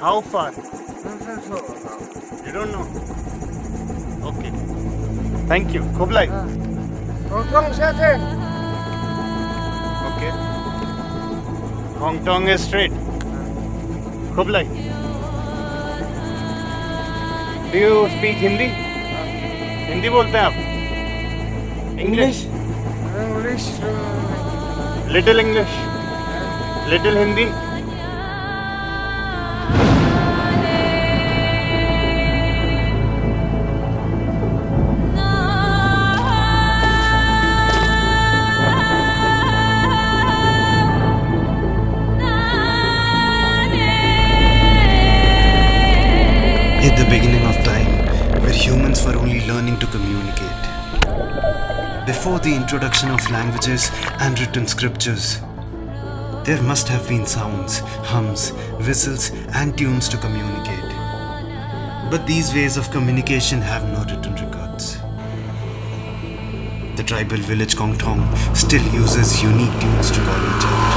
How far? You don't know? Okay. Thank you. Kublai. Okay. Hong Kong is straight. Kublai. Do you speak Hindi? Hindi बोलते हैं आप? English? Little English? Little Hindi? At the beginning of time, where humans were only learning to communicate. Before the introduction of languages and written scriptures, there must have been sounds, hums, whistles, and tunes to communicate. But these ways of communication have no written records. The tribal village Kongtong still uses unique tunes to call each other.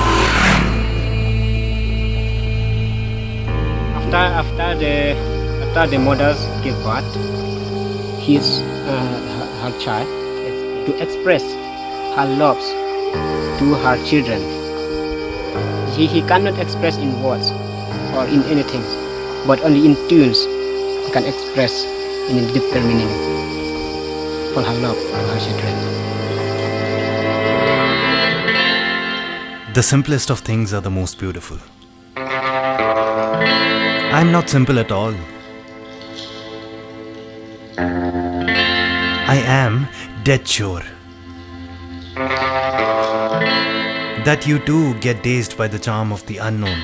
After the mothers give birth, her child is to express her loves to her children. He cannot express in words or in anything, but only in tunes he can express in a deeper meaning for her love to her children. The simplest of things are the most beautiful. I'm not simple at all. I am dead sure that you too get dazed by the charm of the unknown.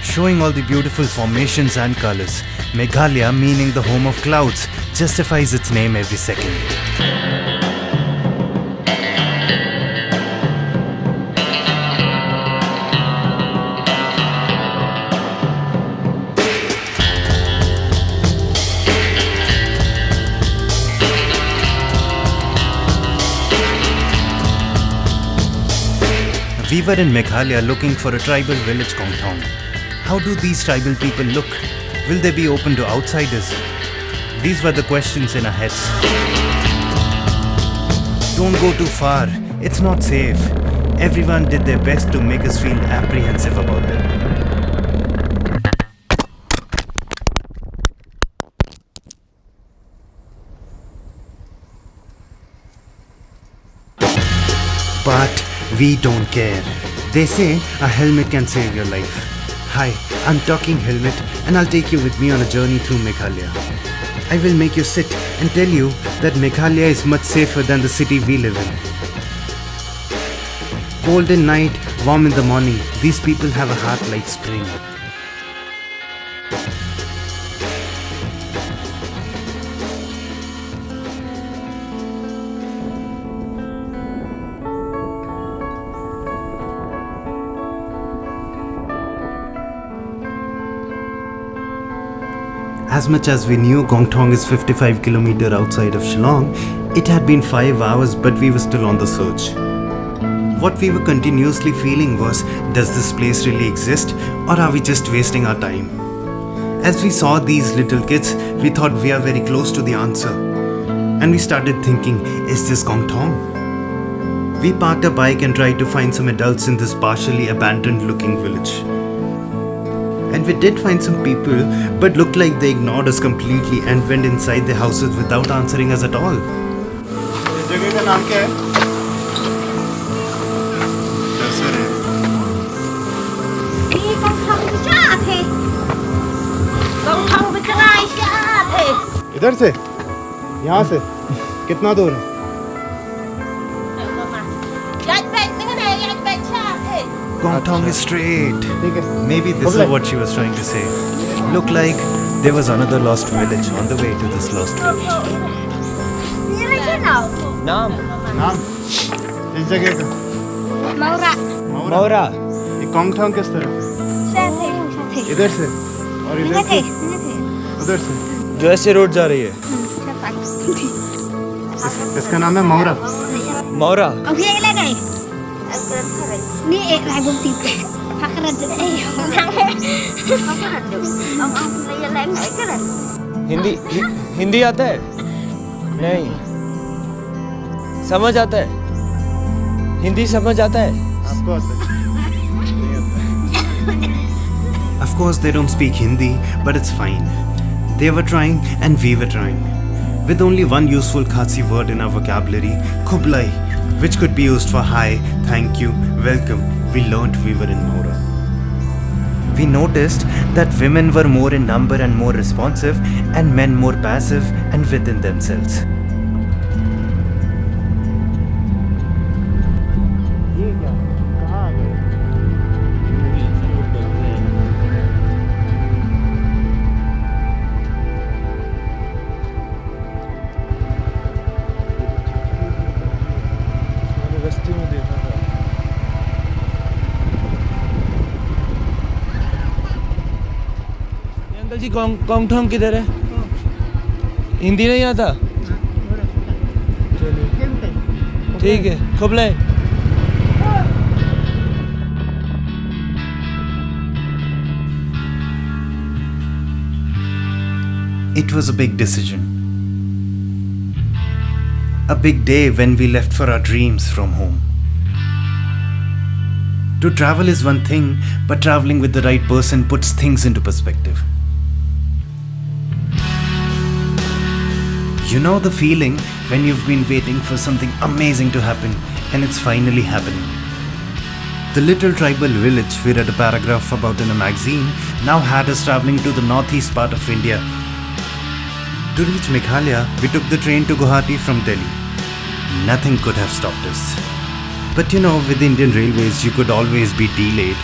Showing all the beautiful formations and colors, Meghalaya, meaning the home of clouds, justifies its name every second. We were in Meghalaya looking for a tribal village Kongtong. How do these tribal people look? Will they be open to outsiders? These were the questions in our heads. Don't go too far. It's not safe. Everyone did their best to make us feel apprehensive about them. But we don't care. They say a helmet can save your life. Hi, I'm talking helmet and I'll take you with me on a journey through Meghalaya. I will make you sit and tell you that Meghalaya is much safer than the city we live in. Cold in night, warm in the morning, these people have a heart like spring. As much as we knew Kongtong is 55 km outside of Shillong, it had been 5 hours but we were still on the search. What we were continuously feeling was, does this place really exist or are we just wasting our time? As we saw these little kids, we thought we are very close to the answer. And we started thinking, is this Kongtong? We parked a bike and tried to find some adults in this partially abandoned looking village. And we did find some people, but looked like they ignored us completely and went inside their houses without answering us at all. इस जगह का नाम क्या है? दरसर है। ये कौन बिचार है? कौन बिचार है? इधर से? यहाँ से? कितना दूर है? Kongtong is straight. Maybe this is what she was trying to say. Looked like there was another lost village on the way to this lost village. Naam. नाम? इस जगह का? Maura. ये Kongtong किस तरफ है? इधर से? और इधर से? उधर से? जो ऐसे रोड जा रही है. इसका नाम है मौरा. Maura. Ni ek lagi bukti. Pakai Ông lấy lên mấy cái này. Hindi आता है? नहीं। समझ आता है? हिंदी समझ आता है? आपको आता है? नहीं आता। Of course, they don't speak Hindi, but it's fine. They were trying and we were trying. With only one useful Khasi word in our vocabulary, Kublai, which could be used for hi, thank you, welcome, we learnt we were in Maura. We noticed that women were more in number and more responsive, and men more passive and within themselves. ये क्या? कहाँ आ गए? मैंने रस्ते में देखा था। Uncle जी कोंगठोंग किधर है? हिंदी नहीं आता? चलिए ठीक है खुबले। It was a big decision. A big day when we left for our dreams from home. To travel is one thing, but traveling with the right person puts things into perspective. You know the feeling when you've been waiting for something amazing to happen and it's finally happening. The little tribal village we read a paragraph about in a magazine now had us traveling to the northeast part of India. To reach Meghalaya, we took the train to Guwahati from Delhi. Nothing could have stopped us. But you know, with Indian Railways, you could always be delayed.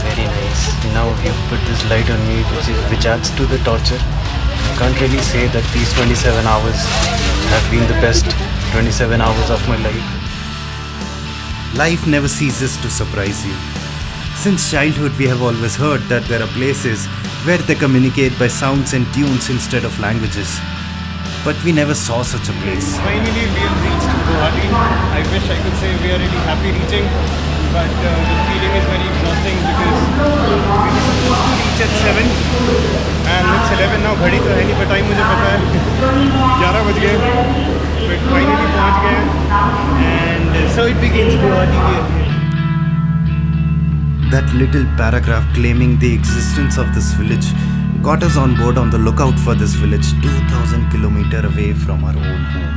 Very nice. Now you've put this light on me, which adds to the torture. I can't really say that these 27 hours have been the best 27 hours of my life. Life never ceases to surprise you. Since childhood, we have always heard that there are places where they communicate by sounds and tunes instead of languages. But we never saw such a place. Finally, we have reached Guwahati. I wish I could say we are really happy reaching, but the feeling is very exhausting because we were supposed to reach at 7 and it's 11 now. घड़ी तो है नहीं, but time मुझे पता है 11 बज गए, but finally पहुंच गए and so it begins Guwahati. That little paragraph claiming the existence of this village got us on board on the lookout for this village 2000 km away from our own home.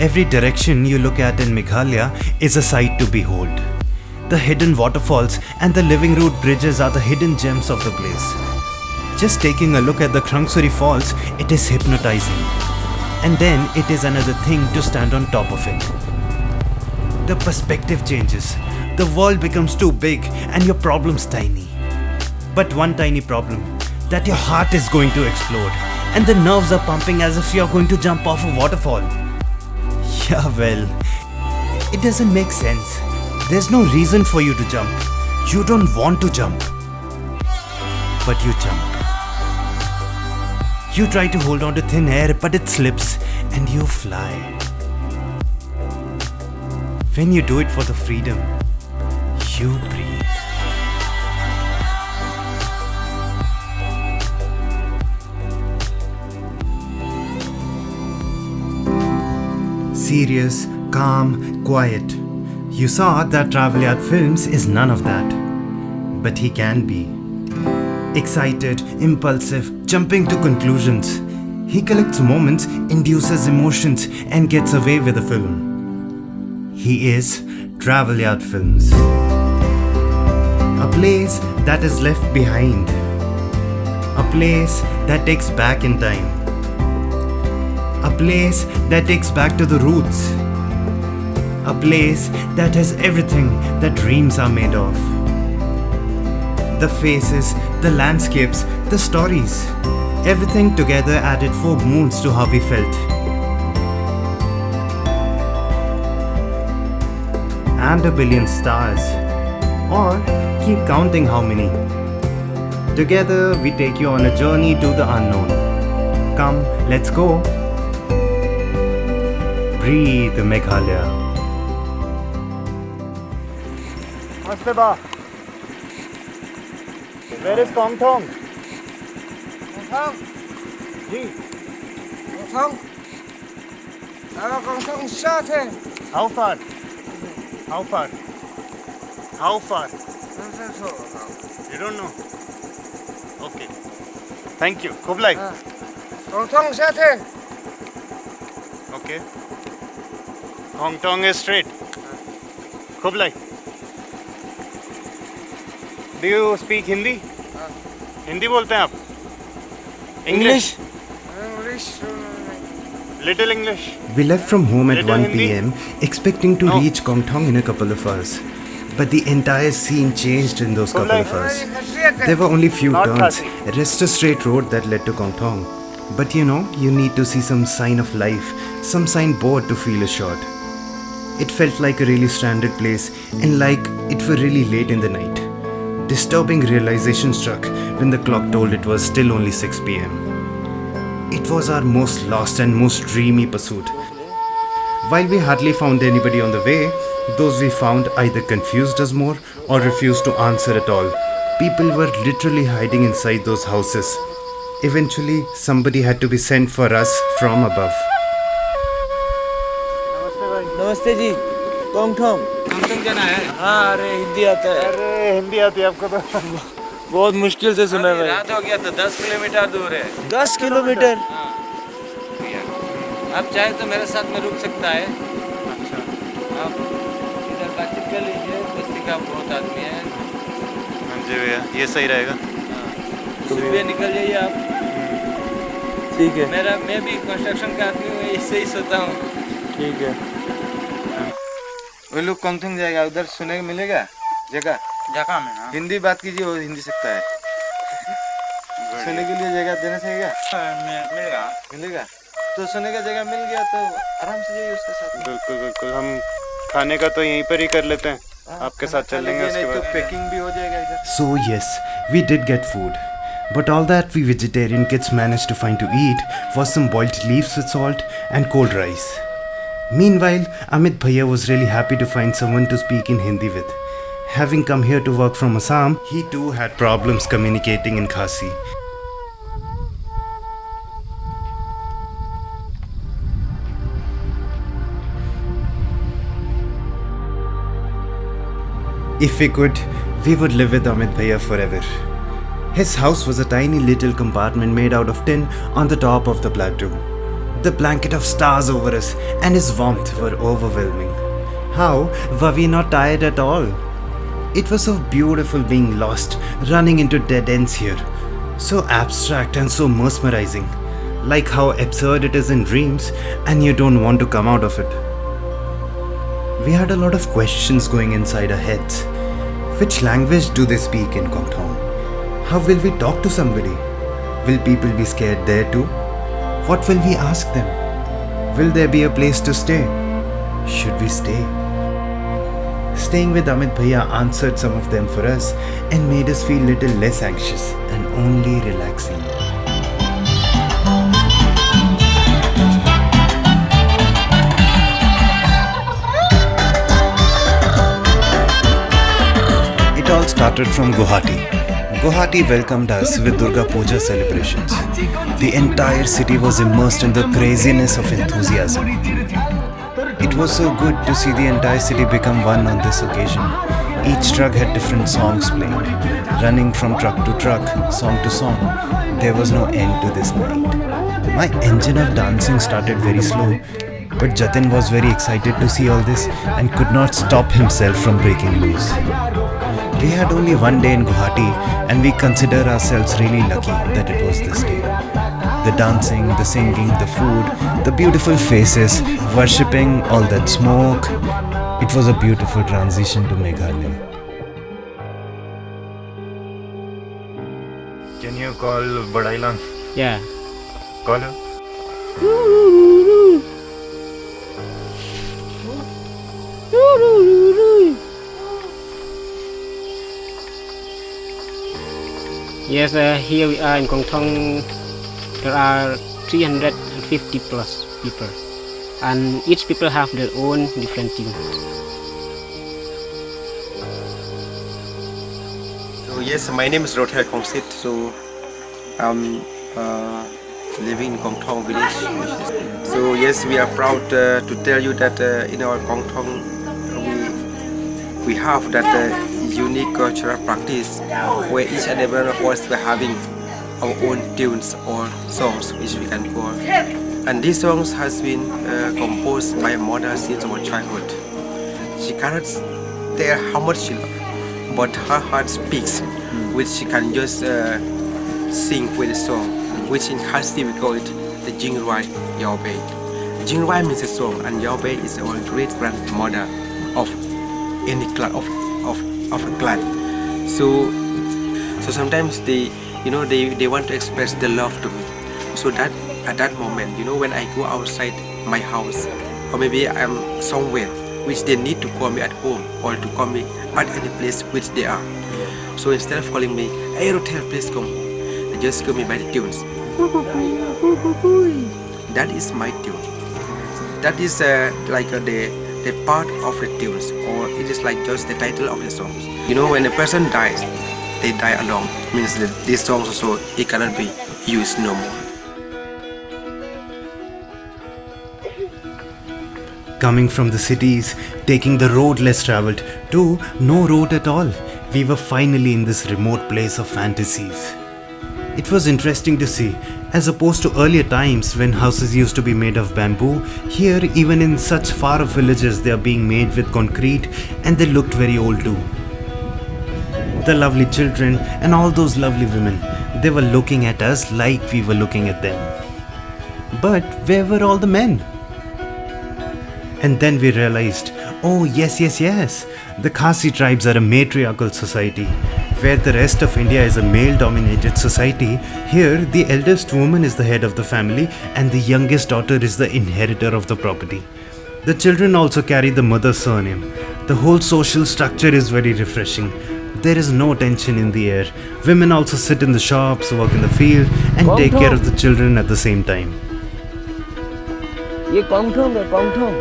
Every direction you look at in Meghalaya is a sight to behold. The hidden waterfalls and the living root bridges are the hidden gems of the place. Just taking a look at the Krangsuri Falls, it is hypnotizing. And then it is another thing to stand on top of it. The perspective changes. The world becomes too big and your problems tiny. But one tiny problem, that your heart is going to explode and the nerves are pumping as if you're going to jump off a waterfall. Yeah, well, it doesn't make sense. There's no reason for you to jump. You don't want to jump. But you jump. You try to hold on to thin air, but it slips and you fly. When you do it for the freedom, you breathe. Serious, calm, quiet. You saw that Travel Yard Films is none of that. But he can be. Excited, impulsive, jumping to conclusions. He collects moments, induces emotions, and gets away with a film. He is Travel Yard Films. A place that is left behind. A place that takes back in time. A place that takes back to the roots. A place that has everything that dreams are made of. The faces, the landscapes, the stories. Everything together added 4 moons to how we felt. And a billion stars. Or keep counting how many. Together we take you on a journey to the unknown. Come, let's go. Breathe, Meghalaya. Namaste ba. Where is Kong Thong? Ji. How far? How far? How far? You don't know? Okay. Thank you. Kublai. Okay. Hong Kong is straight. Kublai. Do you speak Hindi? Hindi बोलते हैं आप? English? Little English. We left from home at Little 1 Hindi? p.m. expecting to reach Kong Thong in a couple of hours. But the entire scene changed in those couple of hours. There were only few Not turns, Khasi. just a straight road that led to Kong Thong. But you know, you need to see some sign of life, some signboard to feel assured. It felt like a really stranded place and like it were really late in the night. Disturbing realization struck when the clock told it was still only 6 p.m. It was our most lost and most dreamy pursuit. While we hardly found anybody on the way, those we found either confused us more or refused to answer at all. People were literally hiding inside those houses. Eventually, somebody had to be sent for us from above. नमस्ते जी कोंगठोंग जाना है हाँ अरे हिंदी आता है अरे हिंदी आती है आपको तो बहुत मुश्किल से सुना है रात हो गया तो 10 किलोमीटर दूर है 10 किलोमीटर आप चाहे तो मेरे साथ में रुक सकता है आप इधर बातचीत कर लीजिए बस्ती का बहुत आदमी है हाँ जी भैया ये सही रहेगा सुबह निकल जाइए आप ठीक है मैं भी कंस्ट्रक्शन का आदमी हूँ इससे ही सोता हूँ ठीक है वो लोग कोंगथोंग जाएगा उधर सुने को मिलेगा जगह में हाँ। हिंदी बात कीजिए वो हिंदी सकता है सोने के लिए जगह देना चाहिए मिलेगा तो सोने का जगह मिल गया तो आराम से जाइए उसके साथ बिल्कुल बिल्कुल हम खाने का तो यहीं पर ही कर लेते हैं आपके साथ चल लेंगे उसके तो बाद पैकिंग भी हो जाएगा इधर So yes, we did get food. But all that we vegetarian kids managed to find to eat was some boiled leaves with salt and cold rice. Meanwhile, Amit Bhaiya was really happy to find someone to speak in Hindi with. Having come here to work from Assam, he too had problems communicating in Khasi. If we could, we would live with Amit Bhaiya forever. His house was a tiny little compartment made out of tin on the top of the plateau. The blanket of stars over us and his warmth were overwhelming. How were we not tired at all? It was so beautiful being lost, running into dead ends here. So abstract and so mesmerizing. Like how absurd it is in dreams and you don't want to come out of it. We had a lot of questions going inside our heads. Which language do they speak in Kongthong? How will we talk to somebody? Will people be scared there too? What will we ask them? Will there be a place to stay? Should we stay? Staying with Amit Bhaiya answered some of them for us and made us feel little less anxious and only relaxing. It all started from Guwahati. Guwahati welcomed us with Durga Puja celebrations. The entire city was immersed in the craziness of enthusiasm. It was so good to see the entire city become one on this occasion. Each truck had different songs playing, running from truck to truck, song to song. There was no end to this night. My engine of dancing started very slow, but Jatin was very excited to see all this and could not stop himself from breaking loose. We had only one day in Guwahati and we consider ourselves really lucky that it was this day. The dancing, the singing, the food, the beautiful faces, worshipping, all that smoke. It was a beautiful transition to Meghalaya. Can you call Badailang? Yeah. Call her. Yes, here we are in Kongthong. There are 350 plus people, and each people have their own different tunes. So yes, my name is Rothel Kongsit. So I'm living in Kongthong village. So yes, we are proud to tell you that in our Kongthong we have that unique cultural practice where each and every one of us were having our own tunes or songs, which we can call. And these songs has been composed by a mother since our childhood. She cannot tell how much she loves, but her heart speaks, which she can just sing with a song, which in Khasi we call it the Jingrai Yaobei. Jingrai means a song, and Yaobei is our great grandmother of any clan of a clan. So sometimes they want to express their love to me. So that at that moment, when I go outside my house, or maybe I'm somewhere which they need to call me at home or to call me at any place which they are. So instead of calling me, hey Rothel, please come home, they just call me by the tunes. That is my tune. That is the part of the tunes, or it is like just the title of the songs. When a person dies, they die alone. Means that these songs also, it cannot be used no more. Coming from the cities, taking the road less traveled to no road at all, we were finally in this remote place of fantasies. It was interesting to see, as opposed to earlier times when houses used to be made of bamboo, here even in such far off villages they are being made with concrete, and they looked very old too. The lovely children and all those lovely women, they were looking at us like we were looking at them. But where were all the men? And then we realized, oh yes, the Khasi tribes are a matriarchal society. Where the rest of India is a male-dominated society, here the eldest woman is the head of the family and the youngest daughter is the inheritor of the property. The children also carry the mother's surname. The whole social structure is very refreshing. There is no tension in the air. Women also sit in the shops, work in the field and take care of the children at the same time. ये Kongthong है Kongthong.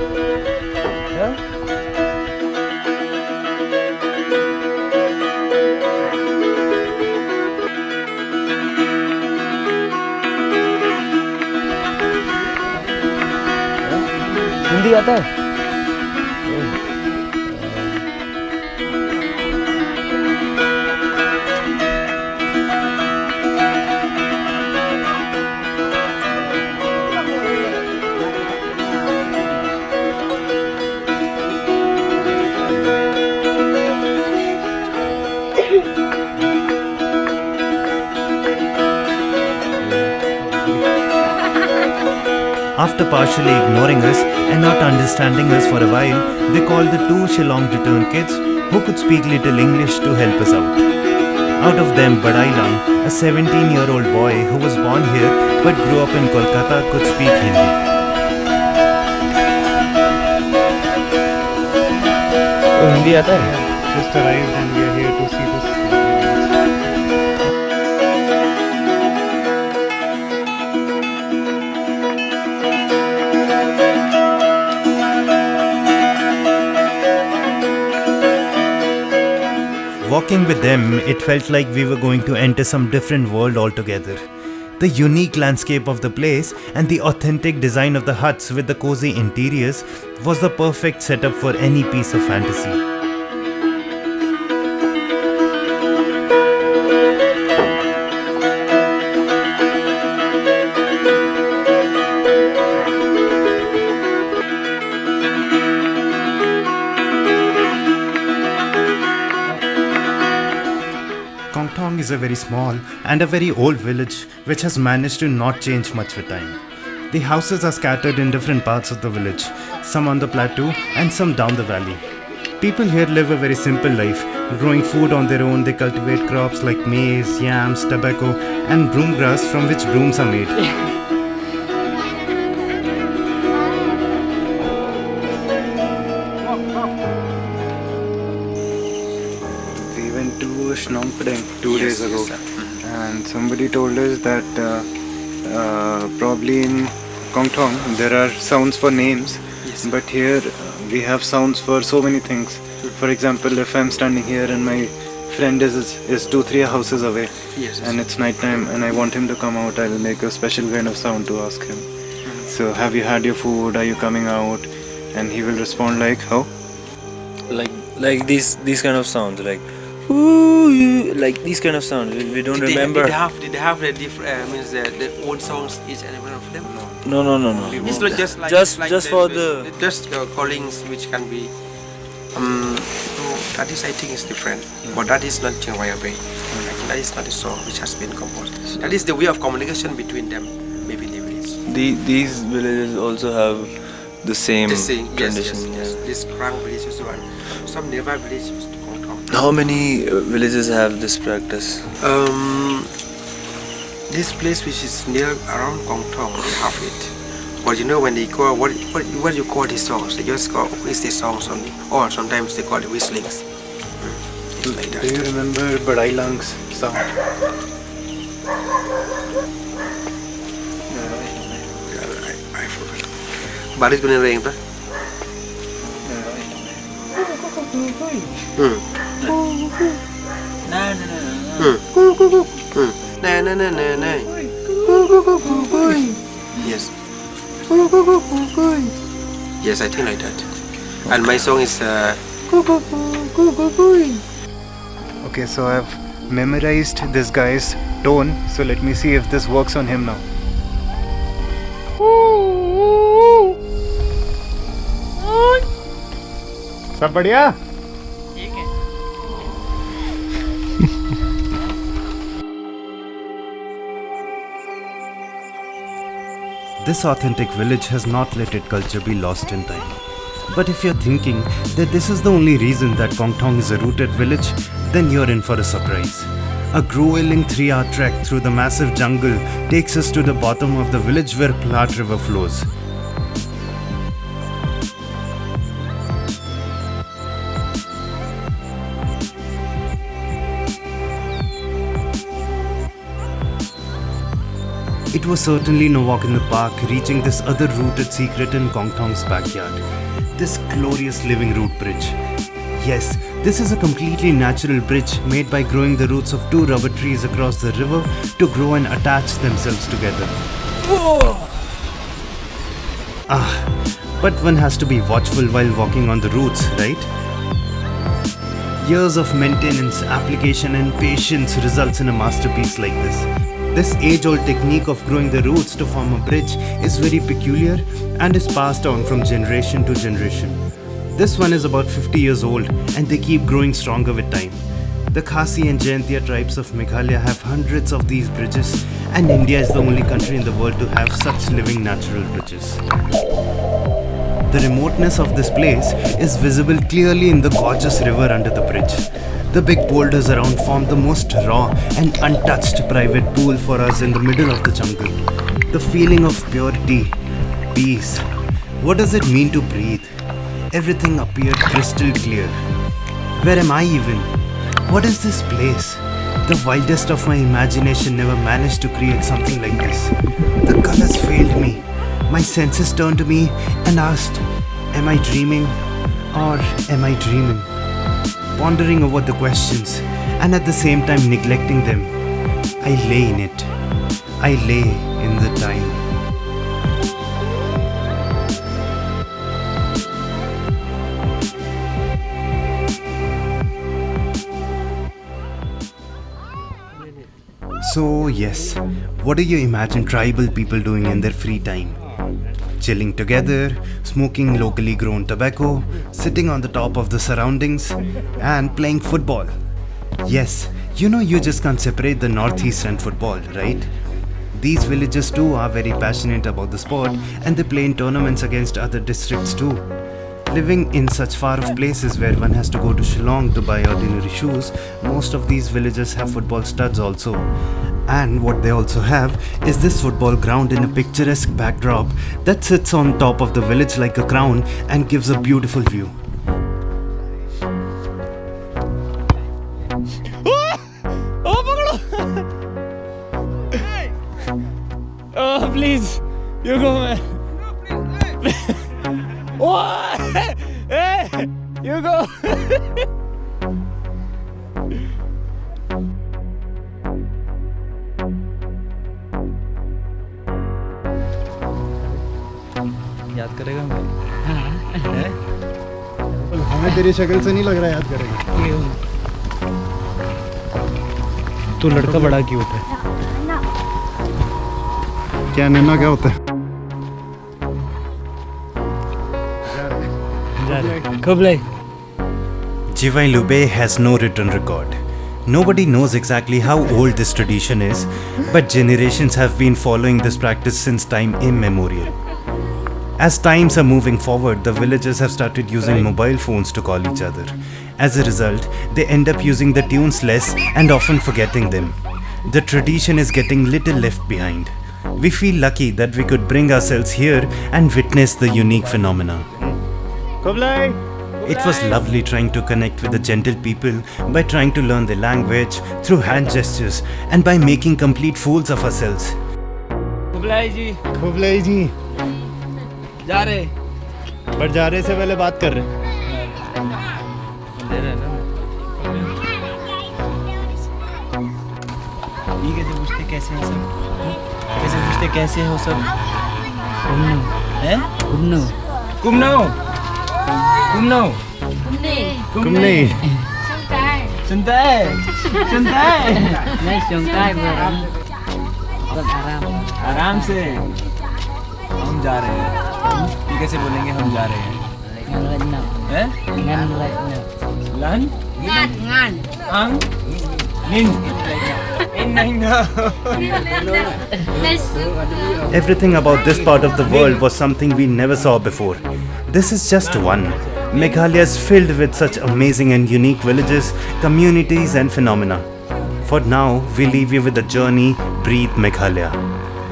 Hindi आता है? After partially ignoring us and not understanding us for a while, they called the two Shillong return kids who could speak little English to help us out. Out of them, Badailang, a 17-year-old boy who was born here but grew up in Kolkata, could speak Hindi. तो हिंदी आता है? Just arrived and we are here to see this. Walking with them, it felt like we were going to enter some different world altogether. The unique landscape of the place and the authentic design of the huts with the cozy interiors was the perfect setup for any piece of fantasy. Kongtong is a very small and a very old village which has managed to not change much with time. The houses are scattered in different parts of the village, some on the plateau and some down the valley. People here live a very simple life, growing food on their own. They cultivate crops like maize, yams, tobacco and broom grass from which brooms are made. We went to Shnongpadang 2 days ago, and somebody told us that probably in Kongtong there are sounds for names, but here we have sounds for so many things. For example, if I'm standing here and my friend is 2-3 houses away, and it's night time and I want him to come out, I'll make a special kind of sound to ask him. So, have you had your food? Are you coming out? And he will respond like, how? Like these kind of sounds, like ooh, like these kind of sounds. We don't remember. Did they have the different means the own songs each and every one of them? No. It's not just like just for the just callings which can be that is I think is different, but that is not Chingwaya Bay. That is not a song which has been composed. That is the way of communication between them, maybe in the village. these villages also have the same tradition. Yes. This Krang village is one. Some nearby villages used to Kongtong. How many villages have this practice? This place which is near around Kongtong, they have it. But you know when they call what you call these songs, they just call is the songs only, or sometimes they call it whistlings. It's like that. Do you remember Badai Lang's sound? I forgot. Baris bener yang apa? Yes. Yes, I think like that. And my song is Okay, so I've memorized this guy's tone, so let me see if this works on him now. सब बढ़िया? This authentic village has not let its culture be lost in time. But if you're thinking that this is the only reason that Kongtong is a rooted village, then you're in for a surprise. A grueling 3-hour trek through the massive jungle takes us to the bottom of the village where Plat River flows. It was certainly no walk in the park reaching this other rooted secret in Kongtong's backyard. This glorious living root bridge. Yes, this is a completely natural bridge made by growing the roots of 2 rubber trees across the river to grow and attach themselves together. But one has to be watchful while walking on the roots, right? Years of maintenance, application and patience results in a masterpiece like this. This age-old technique of growing the roots to form a bridge is very peculiar and is passed on from generation to generation. This one is about 50 years old and they keep growing stronger with time. The Khasi and Jaintia tribes of Meghalaya have hundreds of these bridges, and India is the only country in the world to have such living natural bridges. The remoteness of this place is visible clearly in the gorgeous river under the bridge. The big boulders around form the most raw and untouched private pool for us in the middle of the jungle. The feeling of purity, peace. What does it mean to breathe? Everything appeared crystal clear. Where am I even? What is this place? The wildest of my imagination never managed to create something like this. The colors failed me. My senses turned to me and asked, am I dreaming or am I dreaming? Pondering over the questions and at the same time neglecting them, I lay in it. I lay in the time. So yes, what do you imagine tribal people doing in their free time? Chilling together, smoking locally grown tobacco, sitting on the top of the surroundings, and playing football. Yes, you just can't separate the Northeast and football, right? These villagers too are very passionate about the sport and they play in tournaments against other districts too. Living in such far off places where one has to go to Shillong to buy ordinary shoes, most of these villages have football studs also. And what they also have is this football ground in a picturesque backdrop that sits on top of the village like a crown and gives a beautiful view. Oh, please, you go, man. What? Hey, you go. याद करेगा हमें? हमें तेरी शक्ल से नहीं लग रहा याद करेगा। तू लड़का बड़ा क्यूट है। क्या नन्ना क्या होता है? Jivai Lube has no written record. Nobody knows exactly how old this tradition is, but generations have been following this practice since time immemorial. As times are moving forward, the villagers have started using mobile phones to call each other. As a result, they end up using the tunes less and often forgetting them. The tradition is getting little left behind. We feel lucky that we could bring ourselves here and witness the unique phenomena. It was lovely trying to connect with the gentle people by trying to learn their language through hand gestures and by making complete fools of ourselves. खुबलाई जी जा रहे पर जा रहे से पहले बात कर रहे हैं। ये कैसे पूछते कैसे हैं सब? कैसे पूछते कैसे हो सब? हैं? कुमनो कुमनो तुमने सुनता है नहीं सुनता है आराम से हम जा रहे हैं। ये कैसे बोलेंगे हम जा रहे हैं? हैं? लन ang nin Everything about this part of the world was something we never saw before. This is just one. Meghalaya is filled with such amazing and unique villages, communities and phenomena. For now, we leave you with the journey Breathe Meghalaya.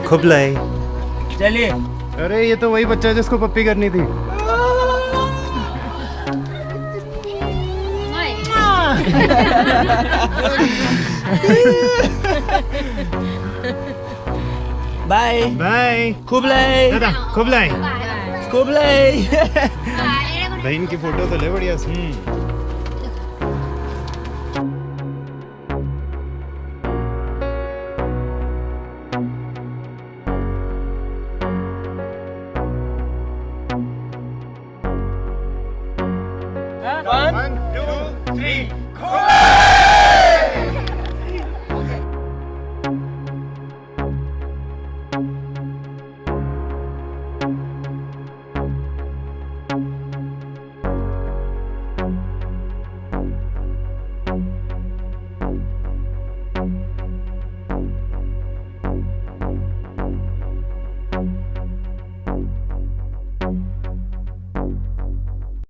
Khublai. चलिए। अरे ये तो वही बच्चा है जिसको पप्पी करनी थी। बाय बाय खुबलाई दादा खुबलाई खुबलाई। बहन की फोटो तो ले बढ़िया सी। One, two, three.